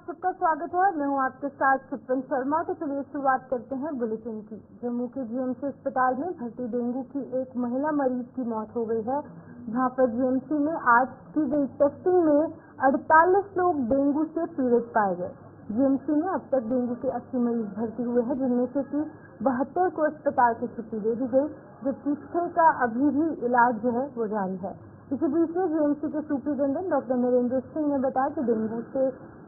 सबका स्वागत है। मैं हूं आपके साथ सुप्रीम शर्मा। तो चलिए शुरुआत करते हैं बुलेटिन की। जम्मू के जीएमसी अस्पताल में भर्ती डेंगू की एक महिला मरीज की मौत हो गई है, जहां पर जीएमसी में आज की गई टेस्टिंग में 48 लोग डेंगू से पीड़ित पाए गए। जीएमसी में अब तक डेंगू के 80 मरीज भर्ती हुए हैं, जिनमें से 72 को अस्पताल से छुट्टी दे दी गई, जबकि 6 का अभी भी इलाज जो है वो जारी है। इसी बीच में जीएमसी के सुपरिटेंडेंट डॉक्टर नरेंद्र सिंह ने बताया कि डेंगू से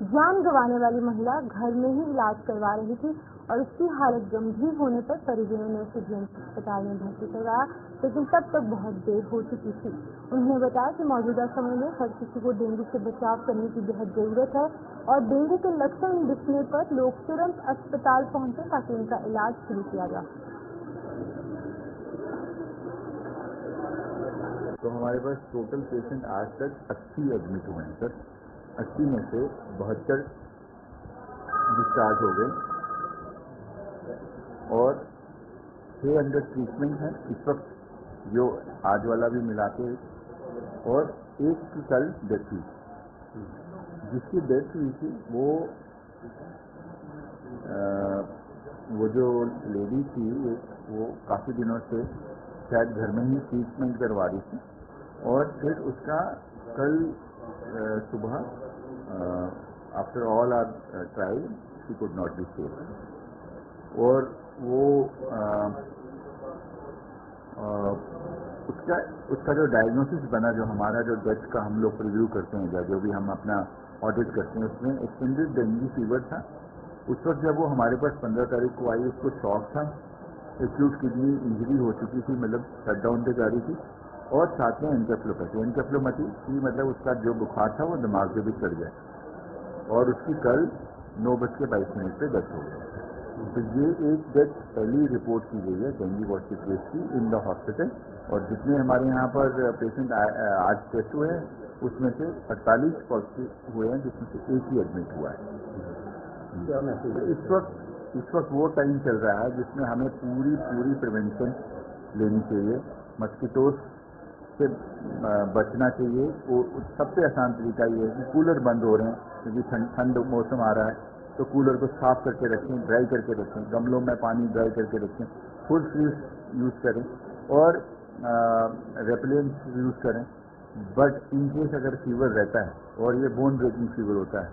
जान गंवाने वाली महिला घर में ही इलाज करवा रही थी और उसकी हालत गंभीर होने पर परिजनों ने उसे जीएमसी अस्पताल में भर्ती करवाया, लेकिन तब तक बहुत देर हो चुकी थी। उन्होंने बताया कि मौजूदा समय में हर किसी को डेंगू से बचाव करने की बेहद जरूरत है और डेंगू के लक्षण दिखने पर लोग तुरंत अस्पताल पहुंचे ताकि उनका इलाज शुरू किया जा। तो हमारे पास टोटल पेशेंट आज तक 80 एडमिट हुए हैं सर। 80 में से 72 डिस्चार्ज हो गए और 6 अंडर ट्रीटमेंट है इस वक्त, जो आज वाला भी मिला के, और एक की कल डेथ हुई। जिसकी डेथ हुई थी वो जो लेडी थी वो काफ़ी दिनों से शायद घर में ही ट्रीटमेंट करवा रही थी और फिर उसका कल सुबह after all our trial she could not be save. और वो उसका जो डायग्नोसिस बना, जो हमारा जो डेथ का हम लोग रिव्यू करते हैं, जो भी हम अपना ऑडिट करते हैं, उसमें एक्सटेंडेड डेंगू फीवर था। उस वक्त जब वो हमारे पास 15 तारीख को आई, उसको शॉक था, एक्यूट किडनी इंजरी हो चुकी थी, मतलब शट डाउन पे जा रही थी, और साथ में एनकेफ्लोपैथी की, मतलब उसका जो बुखार था वो दिमाग पे भी चढ़ गया और उसकी कल 9:22 पे डेथ हो गई। तो ये एक डेथ पहली रिपोर्ट की गई है डेंगू पॉजिटिव केस की इन द हॉस्पिटल। और जितने हमारे यहाँ पर पेशेंट आज टेस्ट हुए हैं उसमें से 48 पॉजिटिव हुए हैं, जिसमें से एक ही एडमिट हुआ है। इस वक्त वो टाइम चल रहा है जिसमें हमें पूरी प्रिवेंशन लेनी चाहिए। मस्कीटोज से बचना चाहिए। वो सबसे आसान तरीका ये है कि कूलर बंद हो रहे हैं, क्योंकि ठंड मौसम आ रहा है, तो कूलर को साफ करके रखें, ड्राई करके रखें, गमलों में पानी ड्राई करके रखें, फुल स्लीव यूज़ करें और रेपेलेंट यूज़ करें। बट इन केस अगर फीवर रहता है और ये बोन ब्रेकिंग फीवर होता है,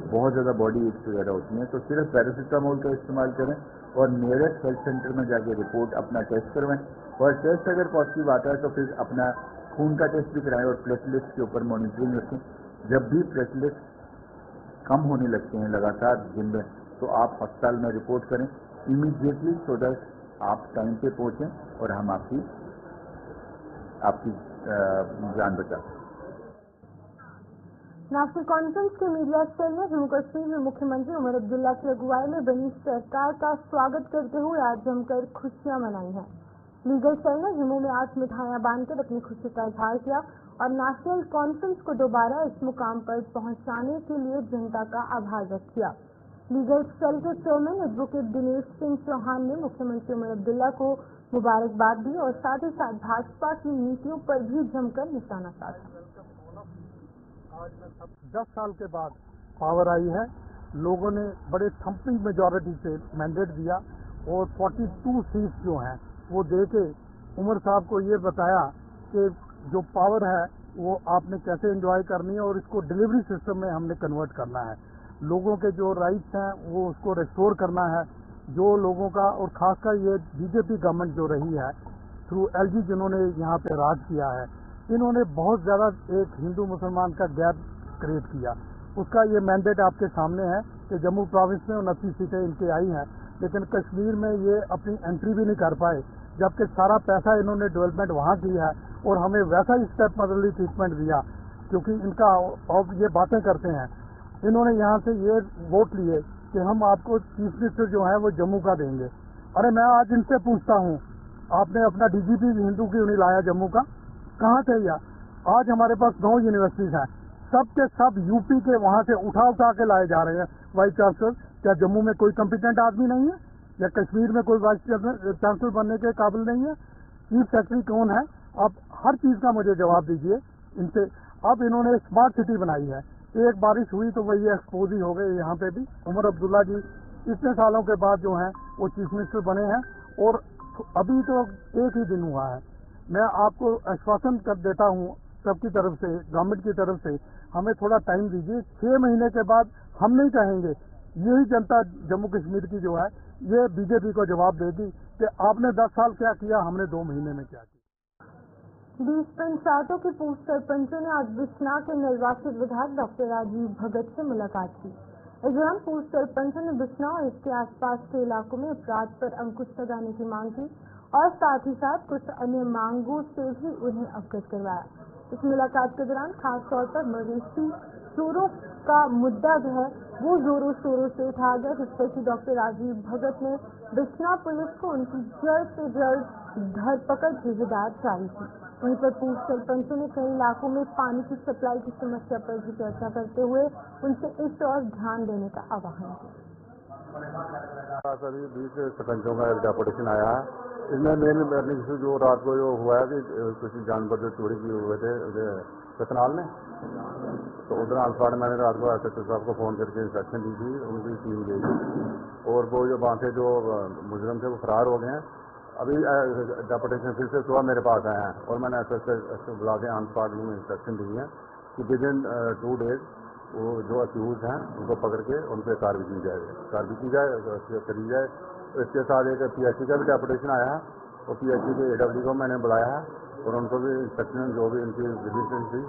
बहुत ज़्यादा बॉडी एक्स वगैरह होती हैं, तो सिर्फ पैरासीटामोल का इस्तेमाल करें और नियरेस्ट हेल्थ सेंटर में जाके रिपोर्ट अपना टेस्ट करवाएं। और टेस्ट अगर पॉजिटिव आता है तो फिर अपना खून का टेस्ट भी कराएं और प्लेटलेट्स के ऊपर मॉनिटरिंग रखें। जब भी प्लेटलेट्स कम होने लगते हैं लगातार दिन में, तो आप अस्पताल में रिपोर्ट करें इमीडिएटली, सो दैट आप टाइम पे पहुँचें और हम आपकी जान बचा सकें। नेशनल कॉन्फ्रेंस के मीडिया सेल ने जम्मू कश्मीर में मुख्यमंत्री उमर अब्दुल्ला की अगुवाई में बनी सरकार का स्वागत करते हुए आज जमकर खुशियां मनाई हैं। लीगल सेल ने जम्मू में 8 मिठाइयां बांधकर अपनी खुशी का इजहार किया और नेशनल कॉन्फ्रेंस को दोबारा इस मुकाम पर पहुंचाने के लिए जनता का आभार व्यक्त किया। लीगल सेल के चेयरमैन एडवोकेट दिनेश सिंह चौहान ने मुख्यमंत्री उमर अब्दुल्ला को मुबारकबाद दी और साथ ही साथ भाजपा की नीतियों पर भी जमकर निशाना साधा। 10 साल के बाद पावर आई है, लोगों ने बड़े थम्पिंग मेजॉरिटी से मैंडेट दिया और 42 सीट्स जो हैं वो दे के उमर साहब को ये बताया कि जो पावर है वो आपने कैसे एंजॉय करनी है और इसको डिलीवरी सिस्टम में हमने कन्वर्ट करना है। लोगों के जो राइट्स हैं वो उसको रिस्टोर करना है। जो लोगों का, और खासकर ये बीजेपी गवर्नमेंट जो रही है थ्रू एलजी, जिन्होंने यहाँ पे राज किया है, इन्होंने बहुत ज़्यादा एक हिंदू मुसलमान का गैप क्रिएट किया। उसका ये मैंडेट आपके सामने है कि जम्मू प्रोविंस में 29 सीटें इनके आई हैं, लेकिन कश्मीर में ये अपनी एंट्री भी नहीं कर पाए, जबकि सारा पैसा इन्होंने डेवलपमेंट वहाँ किया है और हमें वैसा ही स्टेप मदरली ट्रीटमेंट दिया, क्योंकि इनका और ये बातें करते हैं। इन्होंने यहाँ से ये वोट लिए कि हम आपको चीफ मिनिस्टर जो है वो जम्मू का देंगे। अरे मैं आज इनसे पूछता हूँ, आपने अपना डीजीपी हिंदू क्यों नहीं लाया जम्मू का? कहाँ थे यार? आज हमारे पास 9 यूनिवर्सिटीज हैं, सब के सब यूपी के वहाँ से उठा के लाए जा रहे हैं वाइस चांसलर। क्या जम्मू में कोई कॉम्पिटेंट आदमी नहीं है? या कश्मीर में कोई वाइस चांसलर बनने के काबिल नहीं है? चीफ सेक्रेटरी कौन है? आप हर चीज़ का मुझे जवाब दीजिए इनसे। अब इन्होंने स्मार्ट सिटी बनाई है, एक बारिश हुई तो वही एक्सपोज ही हो गए। यहाँ पे भी उमर अब्दुल्ला जी इतने सालों के बाद जो हैं वो चीफ मिनिस्टर बने हैं और अभी तो एक ही दिन हुआ है। मैं आपको आश्वासन कर देता हूँ सबकी तरफ से, गवर्नमेंट की तरफ से, हमें थोड़ा टाइम दीजिए। 6 महीने के बाद हम नहीं कहेंगे, यही जनता जम्मू कश्मीर की जो है ये बीजेपी को जवाब देगी कि आपने 10 साल क्या किया, हमने 2 महीने में क्या किया। 20 पंचायतों के पूर्व सरपंचों ने आज बिश्नाह के निर्वाचित विधायक डॉक्टर राजीव भगत से मुलाकात की। इस दौरान पूर्व सरपंचों ने बिश्नाह और इसके आसपास के इलाकों में अपराध पर अंकुश लगाने की मांग की और साथ ही साथ कुछ अन्य मांगों से भी उन्हें अवगत करवाया। इस मुलाकात के दौरान खास तौर पर मवेशी चोरों का मुद्दा जो है वो जोरों शोरों से उठाया गया, जिस पर कि डॉक्टर राजीव भगत ने बिश्नाह पुलिस को उनकी जल्द से जल्द धरपकड़ की हिदायत जारी की। वहीं पर पूर्व सरपंचों ने कई इलाकों में पानी की सप्लाई की समस्या पर भी चर्चा करते हुए उनसे इस ओर ध्यान देने का आह्वान किया। सभी 20 सरपंचों का एक डेपुटेशन आया है। इसमें मेन लर्निंग इशू जो रात को जो हुआ है कि कुछ जानवर जो चोरी किए हुए थे सतनाल में, तो उधर आलपाड़ मैंने रात को एसएसपी साहब को फ़ोन करके इंस्ट्रक्शन दी थी, उनकी टीम गई थी और वो जो वहाँ से जो मुजरम थे वो फरार हो गए हैं। अभी डेपुटेशन फिर से सुबह मेरे पास आए हैं और मैंने एसएसपी बुला के आलपाड़ में इंस्ट्रक्शन दी है कि विद इन 2 डेज वो जो अक्यूज हैं उनको पकड़ के उन पर कार्रवाई की जाए करी जाए। इसके साथ एक पीएचसी का भी डेपुटेशन आया है और पीएचसी के एडब्ल्यू को मैंने बुलाया है और उनको भी इंस्ट्रक्शन जो भी इनकी विजिशन थी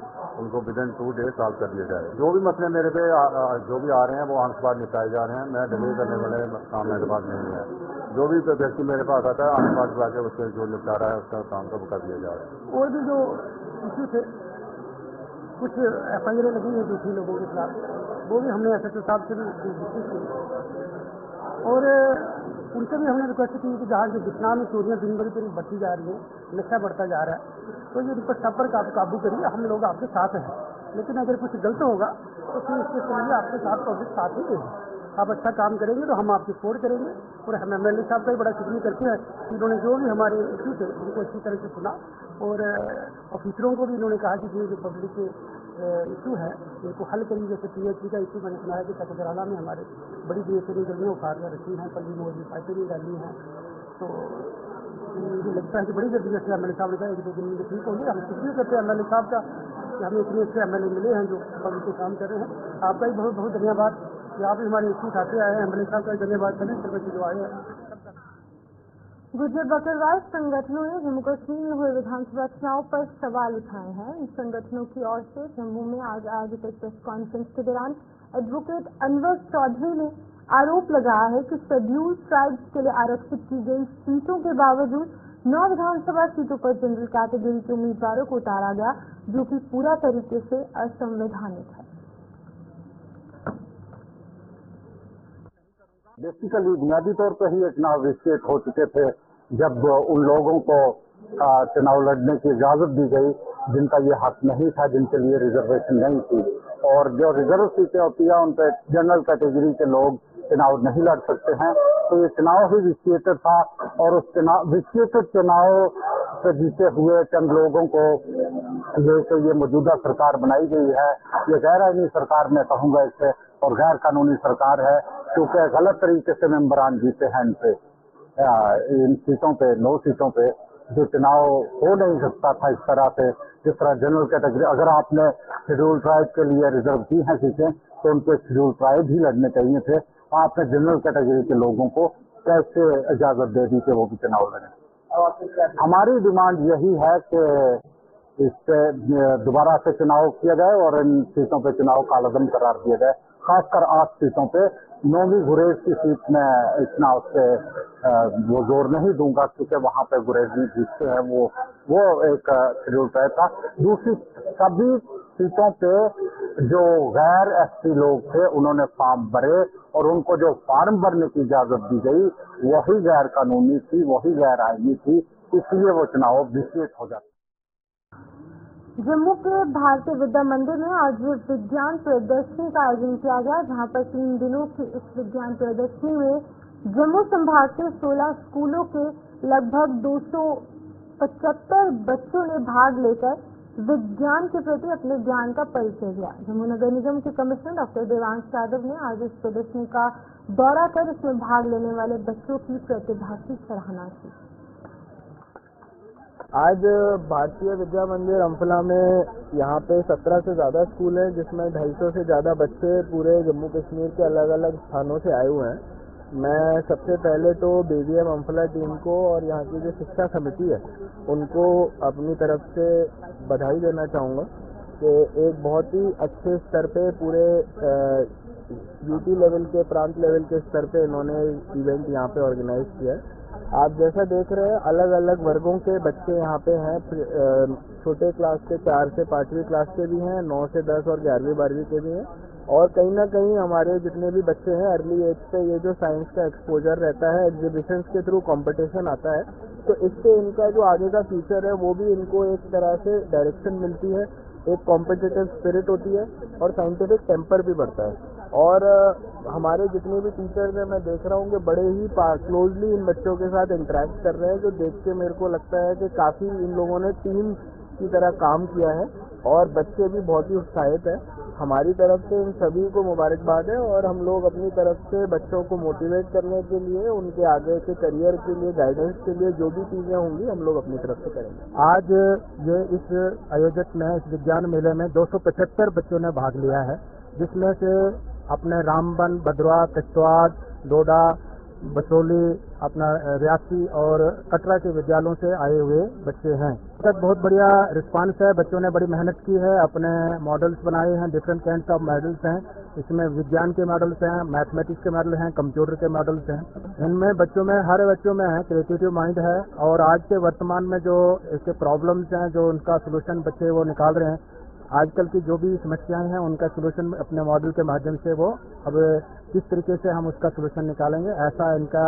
उनको विद इन 2 डेज सॉल्व कर दिया जाए। जो भी मसले मेरे पे जो भी आ रहे हैं वो ऑन स्पॉट निपटाए जा रहे हैं। मैं डिले करने वाले काम मेरे पास नहीं है। जो भी व्यक्ति मेरे पास आता है ऑन स्पॉट जाके उससे जो निपटा रहा है उसका काम को कर दिया जा रहा है। और भी जो इशू थे, कुछ FIR लगी है दूसरे लोगों के खिलाफ, वो भी हमने एसएसपी साहब से भी और उनसे भी हमने रिक्वेस्ट की कि जहाँ जो बिश्नाह में चोरियाँ दिन भर दिन बढ़ती जा रही हैं, नशा बढ़ता जा रहा है, तो ये इनको सब पर काबू करिए, हम लोग आपके साथ हैं। लेकिन अगर कुछ गलत होगा तो फिर इसके लिए आपके साथ पब्लिक साथ ही देगी। आप अच्छा काम करेंगे तो हम आपकी सपोर्ट करेंगे। और हम MLA साहब का भी बड़ा शुक्रिया करते हैं कि उन्होंने जो भी हमारे इशू थे उनको अच्छी तरह से सुना और ऑफिसरों को भी उन्होंने कहा कि जो पब्लिक के इशू है इनको हल करिए। जैसे PHC का इशू मैंने सुना है कि सकराला में हमारे बड़ी बेहतरीन गलियाँ उखाड़ कर रखी हैं, पल्ली मोड़ में पाइपें भी डाली हैं, तो मुझे लगता है कि बड़ी जल्दी जैसे MLA साहब ने कहा 1-2 दिन में ठीक होंगे। हम शुक्रिया करते हैं MLA साहब का कि हमें इतने अच्छे MLA मिले हैं जो पब्लिक के काम कर रहे हैं। आपका भी बहुत बहुत धन्यवाद कि आप भी हमारे इशू उठाते आए हैं। MLA साहब का धन्यवाद करें सरपंच जो आए हैं। गुर्जर बकरवाल संगठनों ने जम्मू कश्मीर में हुए विधानसभा चुनाव पर सवाल उठाए हैं। इन संगठनों की ओर से जम्मू में आज आयोजित एक प्रेस कॉन्फ्रेंस के दौरान एडवोकेट अनवर चौधरी ने आरोप लगाया है कि शेड्यूल ट्राइब्स के लिए आरक्षित की गई सीटों के बावजूद 9 विधानसभा सीटों पर जनरल कैटेगरी के उम्मीदवारों को उतारा गया, जो कि पूरा तरीके से असंवैधानिक है। बेसिकली बुनियादी तौर पर ही चुनाव विस्तारित हो चुके थे जब उन लोगों को चुनाव लड़ने की इजाजत दी गई जिनका ये हक नहीं था, जिनके लिए रिजर्वेशन नहीं थी। और जो रिजर्व सीटें होती है उन पर जनरल कैटेगरी के लोग चुनाव नहीं लड़ सकते हैं। तो ये चुनाव ही विस्तारित था और उस विस्तारित चुनाव से जीते हुए चंद लोगों को लेकर ये मौजूदा सरकार बनाई गई है। ये गैर आईनी सरकार मैं कहूँगा इसे और गैर कानूनी सरकार है, क्योंकि गलत तरीके से मेंबरान जीते हैं इन सीटों पे, 9 सीटों पे जो चुनाव हो नहीं सकता था इस तरह से। जिस तरह जनरल कैटेगरी, अगर आपने शेड्यूल ट्राइब के लिए रिजर्व की हैं सीटें तो उनको शेड्यूल ट्राइब ही लड़ने चाहिए थे। आपने जनरल कैटेगरी के लोगों को कैसे इजाजत दे दी कि वो भी चुनाव लड़े? हमारी डिमांड यही है कि इस पे दोबारा से चुनाव किया जाए और इन सीटों पे चुनाव कालअदम करार दिया जाए। खासकर 8 सीटों पे 9वीं गुरेज की सीट में इतना उससे वो जोर नहीं दूंगा क्योंकि वहाँ पे गुरेज नहीं जीतते हैं, वो एक शेड्यूल तय था। दूसरी सभी सीटों पे जो गैर SC लोग थे उन्होंने फॉर्म भरे और उनको जो फॉर्म भरने की इजाजत दी गई वही गैर कानूनी थी, वही गैर आईनी थी, इसलिए वो चुनाव विस्तारित हो जाता। जम्मू के भारतीय विद्या मंदिर में आज विज्ञान प्रदर्शनी का आयोजन किया गया, जहां पर 3 दिनों की इस विज्ञान प्रदर्शनी में जम्मू संभाग के 16 स्कूलों के लगभग 275 बच्चों ने भाग लेकर विज्ञान के प्रति अपने ज्ञान का परिचय दिया। जम्मू नगर निगम के कमिश्नर डॉक्टर देवांश यादव ने आज इस प्रदर्शनी का दौरा कर इसमें भाग लेने वाले बच्चों की प्रतिभा की सराहना की। आज भारतीय विद्या मंदिर अम्फला में यहाँ पे 17 से ज़्यादा स्कूल हैं, जिसमें 250 से ज़्यादा बच्चे पूरे जम्मू कश्मीर के अलग अलग स्थानों से आए हुए हैं। मैं सबसे पहले तो BVM अम्फला टीम को और यहाँ की जो शिक्षा समिति है उनको अपनी तरफ से बधाई देना चाहूँगा कि एक बहुत ही अच्छे स्तर पे पूरे यूटी लेवल के, प्रांत लेवल के स्तर पे इन्होंने इवेंट यहाँ पे ऑर्गेनाइज किया है। आप जैसा देख रहे हैं अलग अलग वर्गों के बच्चे यहाँ पे हैं। छोटे क्लास के 4 से 5वीं क्लास के भी हैं, 9 से 10 और 11वीं 12वीं के भी हैं, और कहीं ना कहीं हमारे जितने भी बच्चे हैं अर्ली एज पे ये जो साइंस का एक्सपोजर रहता है, एग्जीबिशंस के थ्रू कंपटीशन आता है, तो इससे इनका जो आगे का फ्यूचर है वो भी इनको एक तरह से डायरेक्शन मिलती है, एक कॉम्पिटिटिव स्पिरिट होती है और साइंटिफिक टेम्पर भी बढ़ता है। और हमारे जितने भी टीचर्स हैं मैं देख रहा हूँ कि बड़े ही क्लोजली इन बच्चों के साथ इंटरेक्ट कर रहे हैं, जो देख के मेरे को लगता है कि काफ़ी इन लोगों ने टीम की तरह काम किया है और बच्चे भी बहुत ही उत्साहित हैं। हमारी तरफ से इन सभी को मुबारकबाद है और हम लोग अपनी तरफ से बच्चों को मोटिवेट करने के लिए, उनके आगे के करियर के लिए, गाइडेंस के लिए जो भी चीज़ें होंगी हम लोग अपनी तरफ से करेंगे। आज ये इस आयोजित में, इस विज्ञान मेले में 275 बच्चों ने भाग लिया है, जिसमें से अपने रामबन, भद्रवाह, किश्तवाड़, डोडा, बसोली, अपना रियासी और कटरा के विद्यालयों से आए हुए बच्चे हैं। बहुत बढ़िया रिस्पांस है, बच्चों ने बड़ी मेहनत की है, अपने मॉडल्स बनाए हैं, डिफरेंट काइंड्स ऑफ मॉडल्स हैं। इसमें विज्ञान के मॉडल्स हैं, मैथमेटिक्स के मॉडल हैं, कंप्यूटर के मॉडल्स हैं। इनमें बच्चों में, हर बच्चों में है क्रिएटिव माइंड है और आज के वर्तमान में जो इसके प्रॉब्लम्स हैं, जो उनका सोल्यूशन बच्चे वो निकाल रहे हैं, आजकल की जो भी समस्याएं हैं उनका सोल्यूशन अपने मॉडल के माध्यम से वो अब किस तरीके से हम उसका सोल्यूशन निकालेंगे, ऐसा इनका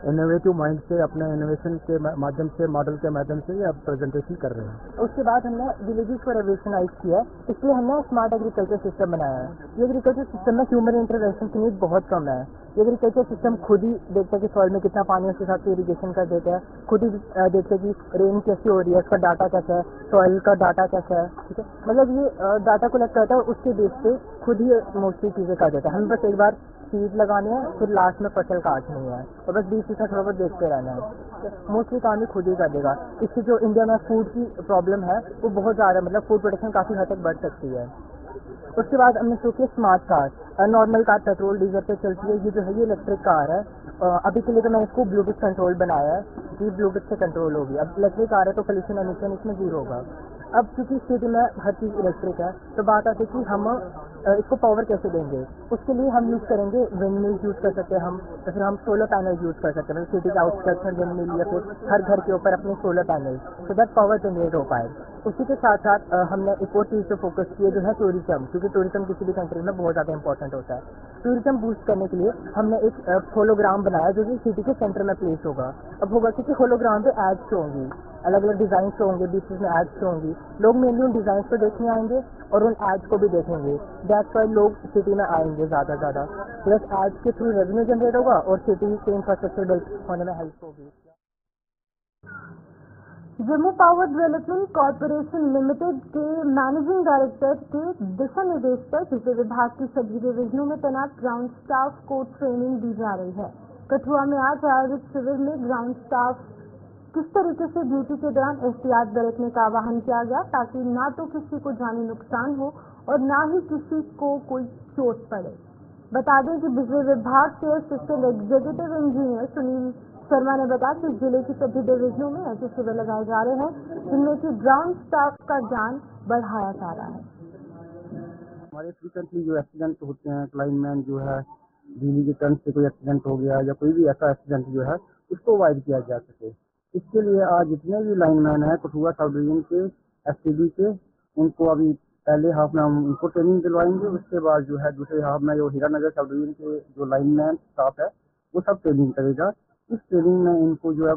इनोवेटिव माइंड से, अपने इनोवेशन के माध्यम से, मॉडल के माध्यम से ये अब प्रेजेंटेशन कर रहे हैं। उसके बाद हमने विलेजेस को रेवोल्यूशनाइज किया है, इसलिए हमने स्मार्ट एग्रीकल्चर सिस्टम बनाया है। ये एग्रीकल्चर सिस्टम में ह्यूमन इंटरवेंशन की नीड बहुत कम है। ये एग्रीकल्चर सिस्टम खुद ही देखता है कि सॉइल में कितना पानी है, उसके साथ इरीगेशन कर देता है, खुद ही देखते हैं कि रेन कैसी हो रही है, उसका डाटा कैसा है, सॉइल का डाटा कैसा है, ठीक है। मतलब ये डाटा कलेक्ट करता है, उसके बेस पे खुद ही मोस्टली चीज़ें कर देता है। हम बस एक बार सीड लगाने हैं, फिर लास्ट में फसल काटनी है और बस बीच से थोड़ा बहुत देखते रहना है। मोस्टली काम ही खुद ही कर देगा। इससे जो इंडिया में फूड की प्रॉब्लम है वो बहुत ज़्यादा, मतलब फूड प्रोडक्शन काफ़ी हद तक बढ़ सकती है। उसके बाद हमने शुरू किया smart car. Normal car petrol diesel पे चलती है, ये जो है ये इलेक्ट्रिक कार है। अभी के लिए तो मैंने इसको ब्लूटूथ कंट्रोल बनाया है कि ब्लूटूथ से कंट्रोल होगी। अब इलेक्ट्रिक कार है तो पोल्यूशन एमिशन इसमें जीरो होगा। अब क्योंकि सिटी में हर चीज़ इलेक्ट्रिक है तो बात आती है कि हम इसको पावर कैसे देंगे। उसके लिए हम यूज़ करेंगे विंड मिल यूज़ कर सकते हैं हम, या फिर हम सोलर पैनल यूज़ कर सकते हैं। सिटी के आउटस्कर्ट्स में विंड मिल या फिर हर घर के ऊपर अपने solar panel, so that power generate हो पाए। उसी के साथ साथ हमने एक और चीज़ पे फोकस किया जो है टूरिज्म, क्योंकि टूरिज्म किसी भी कंट्री में बहुत ज़्यादा इंपॉर्टेंट होता है। टूरिज्म बूस्ट करने के लिए हमने एक होलोग्राम बनाया जो कि सिटी के सेंटर में प्लेस होगा। अब होगा क्योंकि होलोग्राम पे एड्स होंगी, अलग अलग डिज़ाइन होंगे, बीचेस में एड्स होंगी। लोग मेनली उन डिज़ाइन को देखने आएंगे और उन एड्स को भी देखेंगे। दैट्स वाई लोग सिटी में आएंगे ज़्यादा। प्लस एड्स के थ्रू रेवेन्यू जनरेट होगा और सिटी के इंफ्रास्ट्रक्चर बिल्ड होने में हेल्प होगी। Jammu power development corporation limited के मैनेजिंग डायरेक्टर के दिशा निर्देश पर बिजली विभाग की सभी डिवीजनों में तैनात ग्राउंड स्टाफ को ट्रेनिंग दी जा रही है। कठुआ में आज आयोजित शिविर में ग्राउंड स्टाफ किस तरीके से ड्यूटी के दौरान एहतियात बरतने का आह्वान किया गया, ताकि ना तो किसी को जानी नुकसान हो और ना ही किसी को कोई चोट पड़े। बता दें कि बिजली विभाग के assistant executive engineer Sunil Sharma ने बताया कि जिले की सभी डिवीजनों में ऐसे शिविर लगाए जा रहे हैं जिनमें कि ग्राउंड स्टाफ का ज्ञान बढ़ाया जा रहा है। हमारे फ्रीक्वेंटली जो एक्सीडेंट होते हैं, लाइनमैन जो है बिजली के करंट से कोई एक्सीडेंट हो गया या कोई भी ऐसा एक्सीडेंट जो है उसको अवॉइड किया जा सके, इसके लिए आज जितने भी लाइनमैन हैं कठुआ सब डिवीजन के, एसटीबी के, उनको अभी पहले हाफ में हम उनको ट्रेनिंग दिलवाएंगे। उसके बाद जो है दूसरे हाफ में जो हीरानगर सब डिवीजन के जो लाइनमैन स्टाफ है वो सब ट्रेनिंग करेगा। इस ट्रेनिंग में इनको जो है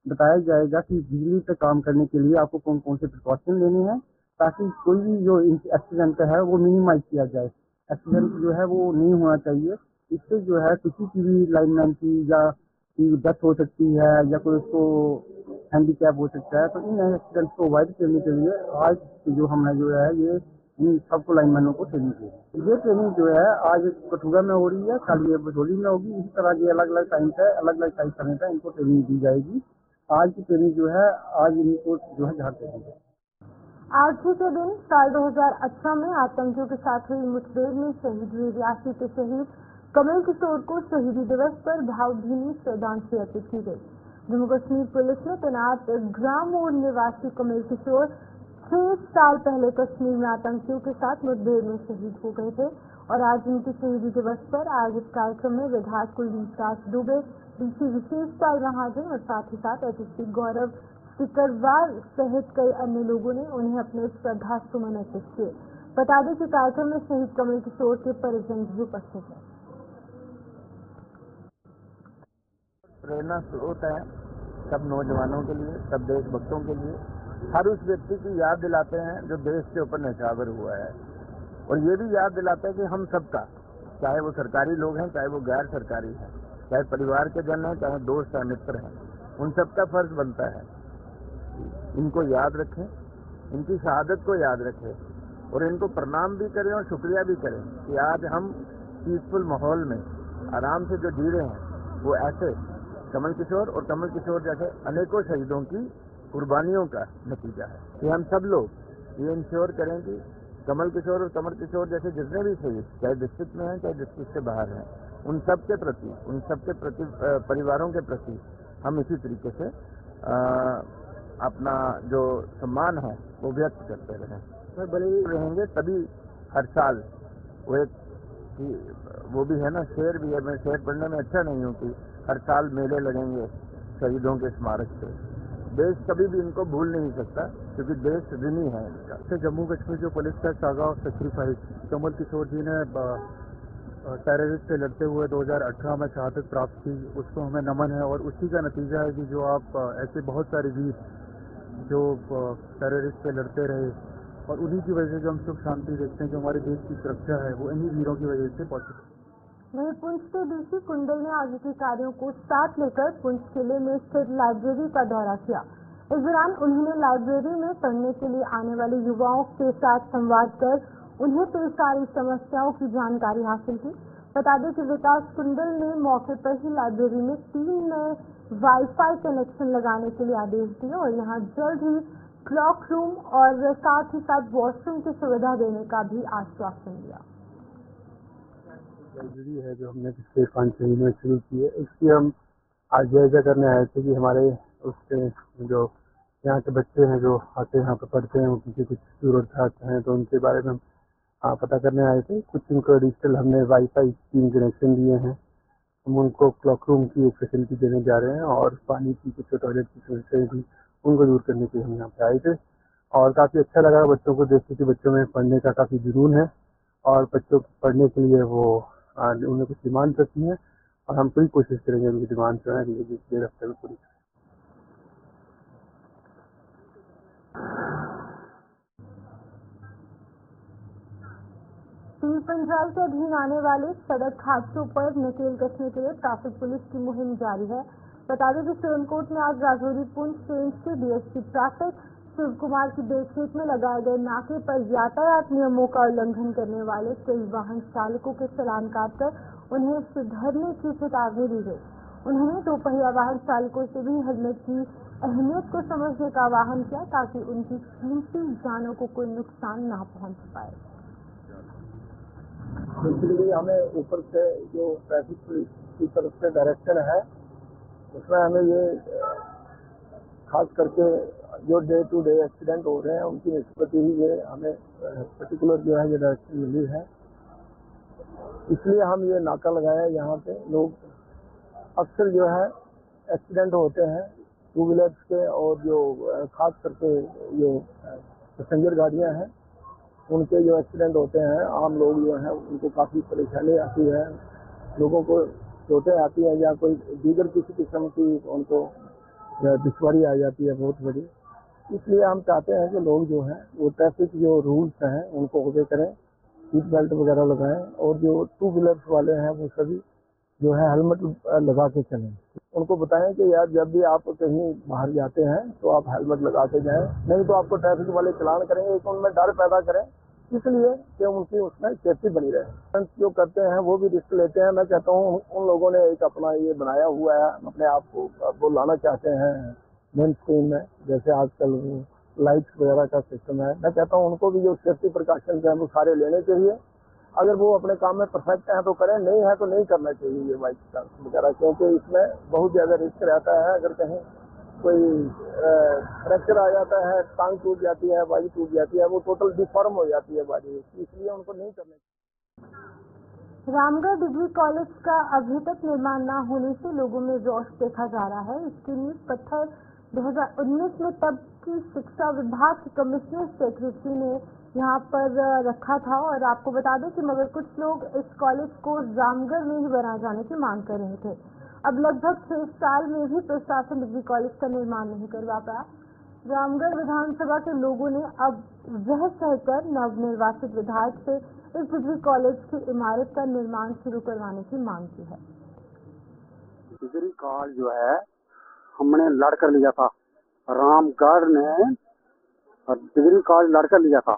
बताया जाएगा कि बिजली पे काम करने के लिए आपको कौन कौन से प्रिकॉशन लेने हैं, ताकि कोई भी जो एक्सीडेंट है वो मिनिमाइज किया जाए। एक्सीडेंट जो है वो नहीं होना चाहिए। इससे जो है किसी की भी लाइनमैन की या डेथ हो सकती है या कोई उसको हैंडीकैप हो सकता है। तो इन एक्सीडेंट को अवॉइड करने के लिए आज जो हमने जो है ये इन सबको लाइनमैनों को ट्रेनिंग दी। ये ट्रेनिंग जो है आज कठुआ में हो रही है, कल ये बसोली में होगी। इसी तरह के अलग अलग टाइम पे अलग अलग टाइम समय पे इनको ट्रेनिंग दी जाएगी। आज की ट्रेनिंग जो है आज इनको जो है झाड़ देगी। आज ही के दिन साल 2018 में आतंकियों के साथ हुई मुठभेड़ में शहीद हुए रियासी के शहीद कमल किशोर को शहीदी दिवस पर भावभीनी श्रद्धांजलि अर्पित की गई। जम्मू कश्मीर पुलिस में तैनात ग्राम मोड़ निवासी कमल किशोर 6 साल पहले कश्मीर में आतंकियों के साथ मुठभेड़ में शहीद हो गए थे और आज उनके शहीदी दिवस पर आयोजित कार्यक्रम में विधायक कुलदीप राज दुबे, डीसी विशेष पाल महाजन और साथ ही साथ एसएसपी गौरव सिकरवार सहित कई अन्य लोगों ने उन्हें अपने श्रद्धा सुमन अर्पित किए। बता दें कि कार्यक्रम में शहीद कमल किशोर के परिजन भी उपस्थित हैं। प्रेरणा स्रोत है सब नौजवानों के लिए, सब देशभक्तों के लिए। हर उस व्यक्ति की याद दिलाते हैं जो देश के ऊपर न्यौछावर हुआ है और ये भी याद दिलाता है कि हम सबका, चाहे वो सरकारी लोग हैं, चाहे वो गैर सरकारी हैं, चाहे परिवार के जन हैं, चाहे दोस्त हैं, मित्र हैं, उन सबका फर्ज बनता है इनको याद रखें, इनकी शहादत को याद रखें और इनको प्रणाम भी करें और शुक्रिया भी करें कि आज हम पीसफुल माहौल में आराम से जो जी रहे हैं वो ऐसे कमल किशोर और कमल किशोर जैसे अनेकों शहीदों की कुर्बानियों का नतीजा है कि हम सब लोग ये इंश्योर करें कि कमल किशोर और कमल किशोर जैसे जितने भी शहीद, चाहे डिस्ट्रिक्ट में हैं चाहे डिस्ट्रिक्ट से बाहर हैं, उन सब के प्रति परिवारों के प्रति हम इसी तरीके से अपना जो सम्मान है वो व्यक्त करते रहें। बड़े रहेंगे तभी हर साल वो एक वो भी है ना, शेर भी है, मैं शेर पढ़ने में अच्छा नहीं हूँ कि हर साल मेले लगेंगे शहीदों के स्मारक पे। देश कभी भी इनको भूल नहीं सकता क्योंकि देश ऋणी है इनका। जम्मू कश्मीर जो पुलिस का saga of sacrifice, Kamal Kishore जी ने टेररिस्ट से लड़ते हुए 2018 में शहादत प्राप्त की, उसको हमें नमन है और उसी का नतीजा है कि जो आप ऐसे बहुत सारे वीर जो टेररिस्ट से लड़ते रहे और उन्हीं की वजह से हम सुख शांति देखते हैं, जो हमारे देश की सुरक्षा है वो इन्हीं वीरों की वजह से पॉसिबल। वहीं पुंछ के डीसी कुंडल ने आगे के कार्यों को साथ लेकर पुंछ किले में स्थित लाइब्रेरी का दौरा किया। इस दौरान उन्होंने लाइब्रेरी में पढ़ने के लिए आने वाले युवाओं के साथ संवाद कर उन्हें पेश आ रही समस्याओं की जानकारी हासिल की। बता दें कि विकास कुंडल ने मौके पर ही लाइब्रेरी में 3 नए वाईफाई कनेक्शन लगाने के लिए आदेश दिए और यहाँ जल्द ही क्लॉक रूम और साथ ही साथ वॉशरूम की सुविधा देने का भी आश्वासन दिया। लाइब्रेरी है जो हमने पिछले 5 महीने में शुरू की है, उसकी हम आज जायजा करने आए थे कि हमारे उसके जो यहाँ के बच्चे हैं जो आके यहाँ पे पढ़ते हैं उनकी कुछ जरूरत हैं तो उनके बारे में हम पता करने आए थे। कुछ उनको डिजिटल हमने वाईफाई 3 कनेक्शन दिए हैं, हम उनको क्लॉक रूम की एक फैसिलिटी देने जा रहे हैं और पानी की कुछ टॉयलेट की समस्याएं भी उनको दूर करने के लिए हम यहाँ पे आए थे और काफ़ी अच्छा लगा बच्चों को देख के कि बच्चों में पढ़ने का काफ़ी जुनून है और बच्चों को पढ़ने के लिए वो उन्हें कुछ डिमांड रखी है और हम पूरी कोशिश करेंगे उनकी डिमांड जो है डेढ़ हफ्ते में पूरी। पीर पंजाल के अधीन आने वाले सड़क हादसों पर नकेल कसने के लिए ट्रैफिक पुलिस की मुहिम जारी है। बता दें कि सिरनकोट में आज राजौरी पुंछ रेंज के डीएसपी ट्रैफिक शिव कुमार की देखरेख में लगाए गए नाके पर यातायात नियमों का उल्लंघन करने वाले कई वाहन चालकों के चालान काटकर उन्हें सुधरने की चेतावनी दी गई। उन्होंने 2 पहिया वाहन चालकों से भी हेलमेट की अहमियत को समझने का आह्वान किया ताकि उनकी कीमती जानों को कोई नुकसान न पहुंच पाए। इसलिए हमें ऊपर से जो ट्रैफिक पुलिस की तरफ से डायरेक्शन है उसमें हमें ये खास करके जो डे टू डे एक्सीडेंट हो रहे हैं उनकी निष्पत्ति ही ये हमें पर्टिकुलर जो है ये डायरेक्शन मिली है, इसलिए हम ये नाका लगाया। यहाँ पे लोग अक्सर जो है एक्सीडेंट होते हैं 2 व्हीलर्स के और जो खास करके ये पैसेंजर गाड़ियाँ हैं उनके जो एक्सीडेंट होते हैं, आम लोग जो हैं उनको काफ़ी परेशानी आती है, लोगों को चोटें आती हैं या कोई दीगर किसी किस्म की उनको दुश्वारी आ जाती है बहुत बड़ी। इसलिए हम चाहते हैं कि लोग जो हैं वो ट्रैफिक जो रूल्स हैं उनको ओबे करें, सीट बेल्ट वगैरह लगाएं और जो 2 व्हीलर्स वाले हैं वो सभी जो है हेलमेट लगा के चलें। उनको बताएं कि यार जब भी आप कहीं बाहर जाते हैं तो आप हेलमेट लगा के जाएं, नहीं तो आपको ट्रैफिक वाले चलान करेंगे। तो उनमें डर पैदा करें इसलिए कि उनकी उसमें सेफ्टी बनी रहे। जो करते हैं वो भी रिस्क लेते हैं। मैं कहता हूँ उन लोगों ने एक अपना ये बनाया हुआ है, अपने आप को वो लाना चाहते हैं मेन स्ट्रीम में, जैसे आजकल लाइट्स वगैरह का सिस्टम है। मैं कहता हूँ उनको भी जो सेफ्टी प्रिकॉशन हैं वो सारे लेने चाहिए। अगर वो अपने काम में परफेक्ट हैं तो करें, नहीं है तो नहीं करना चाहिए ये बाइक चांस वगैरह, क्योंकि इसमें बहुत ज़्यादा रिस्क रहता है। अगर कहीं कोई फ्रैक्चर आ जाता है, टांग टूट जाती है, बाइक टूट जाती है, वो टोटल डिफॉर्म हो जाती है बॉडी, इसलिए उनको नहीं करना चाहिए। रामगढ़ डिग्री कॉलेज का अभी तक निर्माण न होने से लोगों में रोष देखा जा रहा है। इसके नींव पत्थर 2019 में तब की शिक्षा विभाग के कमिश्नर सेक्रेटरी ने यहाँ पर रखा था। और आपको बता दें कि मगर कुछ लोग इस कॉलेज को रामगढ़ में ही बनाए जाने की मांग कर रहे थे। अब लगभग 6 साल में भी प्रशासन डिग्री कॉलेज का निर्माण नहीं करवा पाया। रामगढ़ विधानसभा के लोगों ने अब रह सहकर नवनिर्वाचित विधायक से इस डिग्री कॉलेज की इमारत का निर्माण शुरू करवाने की मांग की है। डिग्री कॉलेज जो है हमने लड़कर लिया था, रामगढ़ ने डिग्री कॉलेज लड़कर लिया था,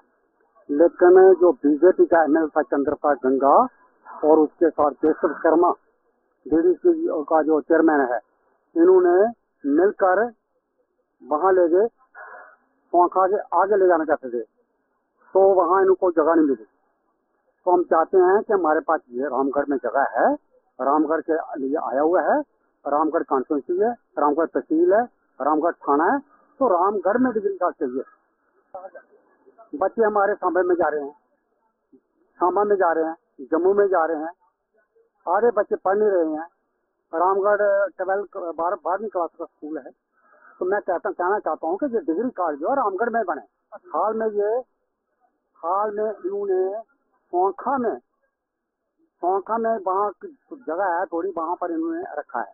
लेकिन जो बीजेपी का एमएलए था चंद्रपाल गंगा और उसके साथ केशव शर्मा डिग्री का जो चेयरमैन है, इन्होंने मिलकर वहां ले गए, पंखा के आगे ले जाना चाहते थे, तो वहां इनको जगह नहीं मिली। तो हम चाहते हैं कि हमारे पास ये रामगढ़ में जगह है, रामगढ़ के लिए आया हुआ है, रामगढ़ कॉन्स्टिट्यूंसी है, रामगढ़ तहसील है, रामगढ़ थाना है, तो रामगढ़ में डिग्री कॉलेज चाहिए। बच्चे हमारे सांबा में जा रहे हैं, सांबा में जा रहे हैं, जम्मू में जा रहे हैं, सारे बच्चे पढ़ नहीं रहे हैं। रामगढ़ 12वीं क्लास का स्कूल है। तो मैं कहना चाहता हूँ कि ये डिग्री कॉलेज जो है रामगढ़ में बने। हाल में इन्होंने सोंखा में वहाँ जगह है थोड़ी, वहाँ पर इन्होंने रखा है,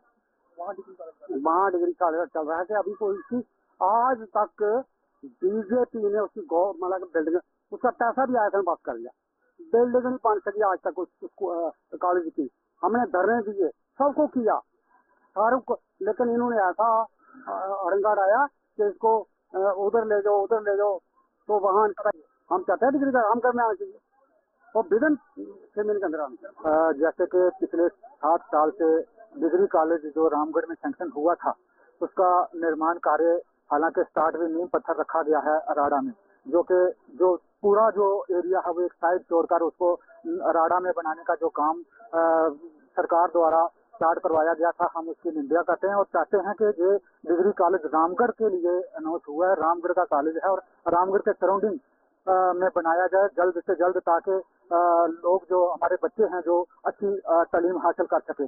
वहाँ डिग्री कॉलेज चल रहा है। कि अभी कोई इसकी आज तक बीजेपी ने उसकी मतलब बिल्डिंग, उसका पैसा भी आया था, बात कर लिया, बिल्डिंग नहीं बन सकी आज तक उस कॉलेज की। हमने धरने दिए, सबको किया, सारों को, लेकिन इन्होंने ऐसा अड़ंगा डाया कि इसको उधर ले जाओ। तो वहाँ हम चाहते हैं डिग्री का हम करने आना चाहिए और विदिन 6 महीने के अंदर। जैसे कि पिछले 7 साल से डिग्री कॉलेज जो रामगढ़ में सैंक्शन हुआ था, उसका निर्माण कार्य हालांकि स्टार्ट में नींव पत्थर रखा गया है अराड़ा में, जो पूरा जो एरिया है वो एक साइड छोड़कर उसको अराड़ा में बनाने का जो काम सरकार द्वारा स्टार्ट करवाया गया था, हम उसकी निंदा करते हैं और चाहते हैं कि ये डिग्री कॉलेज रामगढ़ के लिए अनाउंस हुआ है, रामगढ़ का कॉलेज है और रामगढ़ के सराउंडिंग में बनाया जाए जल्द से जल्द, ताकि लोग जो हमारे बच्चे हैं जो अच्छी तालीम हासिल कर सके।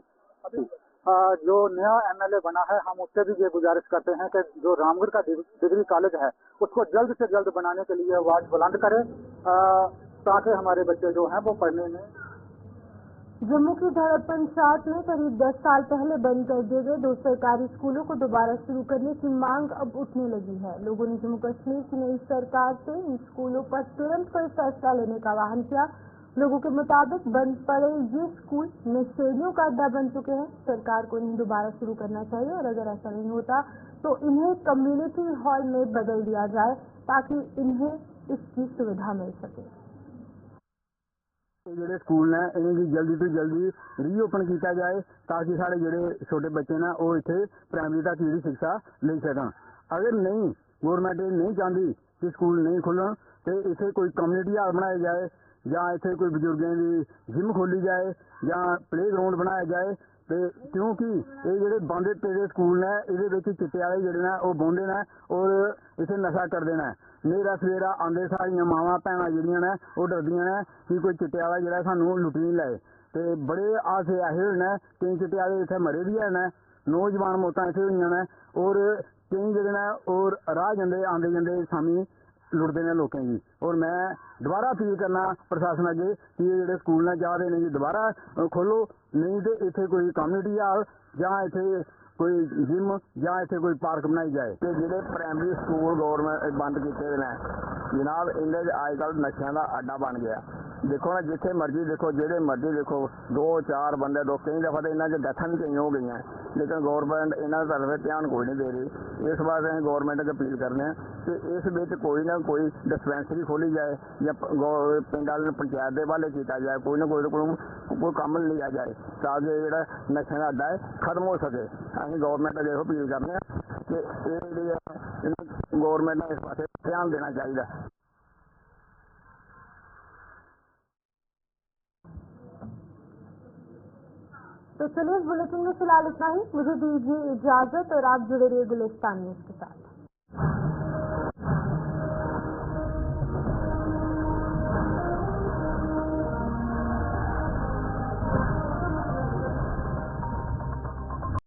जो नया एमएलए बना है, हम उससे भी ये गुजारिश करते हैं कि जो रामगढ़ का डिग्री कॉलेज है उसको जल्द से जल्द बनाने के लिए आवाज बुलंद करे, ताकि हमारे बच्चे जो हैं वो पढ़ने में। जम्मू की धड़प पंचायत में करीब 10 साल पहले बंद कर दिए गए 2 सरकारी स्कूलों को दोबारा शुरू करने की मांग अब उठने लगी है। लोगों ने जम्मू कश्मीर की नई सरकार से इन स्कूलों पर तुरंत कोई फैसला लेने का आह्वान किया। लोगों के मुताबिक बंद पड़े ये स्कूल नशेड़ियों का अड्डा बन चुके हैं। सरकार को इन्हें दोबारा शुरू करना चाहिए और अगर ऐसा नहीं होता तो इन्हें कम्युनिटी हॉल में बदल दिया जाए ताकि इन्हें इसकी सुविधा मिल सके। ਜਿਹੜੇ ਸਕੂਲ ਨੇ ਇਹਨਾਂ ਦੀ ਜਲਦੀ ਤੋਂ ਜਲਦੀ ਰੀਓਪਨ ਕੀਤਾ ਜਾਏ ताकि साढ़े ਜਿਹੜੇ छोटे बच्चे ने वो इतने प्राइमरी तक ਜਿਹੜੀ शिक्षा ले सकन। अगर नहीं गौरमेंट नहीं चाहती कि स्कूल नहीं खुलन तो इतने कोई कम्युनिटी हॉल बनाया जाए या इतने कोई बुजुर्गों की जिम खोली जाए या प्ले ग्राउंड बनाया जाए। तो क्योंकि ये ਜਿਹੜੇ बंद पेदे स्कूल ने ये चिट्टे वाले ਜਿਹੜੇ ने वो बौंदे ने और इसे नशा करते हैं। मेरा सवेरा आंदे सारियां मावां भैणां ਜਿਹੜੀਆਂ ने वो डरदियां ने कि कोई चिट्टे वाला ਜਿਹੜਾ सानू लुट नहीं लाए। तो बड़े हादसे ऐसे हुए ने, कई चिट्टे वाले इतने मरे भी है, नौजवान मौतां इत्थे होईयां ने और कई ਜਿਹੜੇ ने और राह जांदे आंदे जांदे शामी लुटते हैं लोगों की। और मैं दोबारा अपील करना प्रशासन अगे कि ये ਜਿਹੜੇ स्कूल ने चाहते हैं कि दोबारा खोलो, नहीं तो इतने कोई कम्युनिटी हॉल या इतने कोई जिम या इतने कोई पार्क बनाई जाए। तो ਜਿਹੜੇ प्राइमरी स्कूल गौरमेंट बंद किए हैं जनाब, इन्हें अजकल नशे का अड्डा बन गया। देखो ना जिथे मर्जी देखो जेडे मर्जी देखो 2-4 बंदे दो कई दफा तो इन्होंने डेथां भी कई हो गई हैं, लेकिन गौरमेंट इन्होंने तरफ ध्यान कोई नहीं दे रही। इस बात अं गौरमेंट अगर अपील करने हैं कि इस बिच कोई ना कोई डिस्पेंसरी खोली जाए या पिंड वाले पंचायत के हवाले किया जाए, कोई ना कोई काम लिया जाए ताकि जो नशे का अड्डा है खत्म हो सके। अं गौरमेंट अगर अपील करने कि गौरमेंट ने इस पास ध्यान देना चाहिए। तो चलिए इस बुलेटिन में फिलहाल इतना ही। मुझे दीजिए इजाजत और आप जुड़े रहिए गुलिस्तान न्यूज़ के साथ।